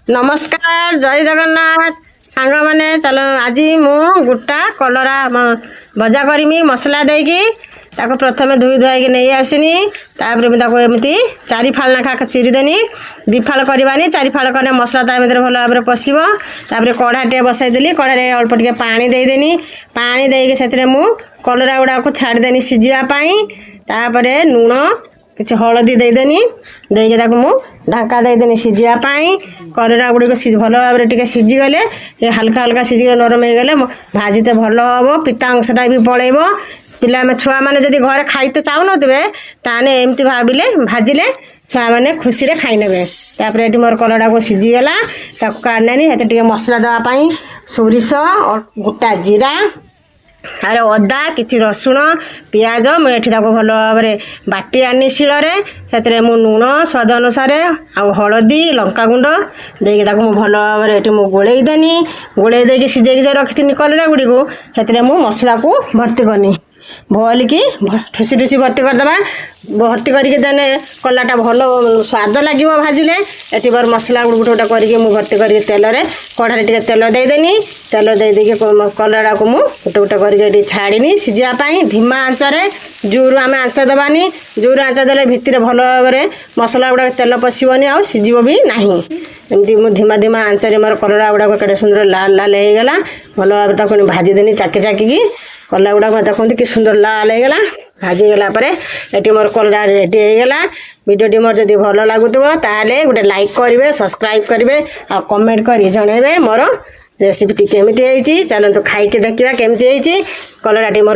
नमस्कार जय जगन्नाथ सांग मैंने चल आज मु गोटा कलरा भजा करमी मसला देकी ताको प्रथम धुई धुआई नहीं आसनी एमती चारि फाल नाखा चिरीदेनी दी फाल करवानी चारि फाल कने मसला ता भीतर भल भाव पशिब तापर कढ़ाटे बसईदेली कढ़ाई अल्प टिके पानी देदेनी पानी देके से मु कलरा गुड़ा को छाड़देनी सिझापाई तापर लुण किसी हलदी देदेनी देके मु ढाका देदेनी सिझापाई कलरा गुड़ी भल भाव में सिझीगले हल्का हल्का सिझी नरम हो गले भाजीते भल हम पिता अंशटा भी पलैब पिला छुआ मैंने जब घर खाईते चाहून ताने एमती भाविले भाजिले छुआ मैंने खुशी रे खाई नेबे तापर ये मोर कलरा को सिझीगला काढ़ी से मसला देवाई सोरिष गोटा जीरा अरे अदा किसी रसुण पियाज मुझे भल भाव में बाटी आनी शिଳରେ से लुण स्वाद अनुसार आ हलदी लंका गुंड देकी भल भाव में गोलई देनी गोलई देकी सिझे रखी कलरा गुड़ी को से मसला को भर्ती करनी भल की ठुसी ठुसी भर्ती करदे भर्ती करके देने कलाटा भल स्वाद लगे भाजिले ये बार मसला गोटे गोटे करके भर्ती करके तेल कढ़ाई टे तेल देदेनी तेल दे कलरा को गोटे गोटे करके छाड़नी सिझापाई धीमा आंचरे जोर आम आंच देवानी जोर आंच देले भितर भल भाव में मसला गुड़ा तेल पशबनी आ सिझब भी ना एमती धीमा धीमा आंचरे मोर कलरा गुड़ा के सुंदर लाल लाल होगा भल भाव में भाजीदेनी चाकी चाकी कलरा गुड़ा देखते कि सुंदर लाल होगा भाजीगला ये मोर कलरा रेडी होगा वीडियो मोर जब भल लगुव ताले गोटे लाइक करेंगे सब्सक्राइब करेंगे आ कमेंट कर जनइबे मोर रेसिपी केमती चलते खाई देखा केमती कलरा मोर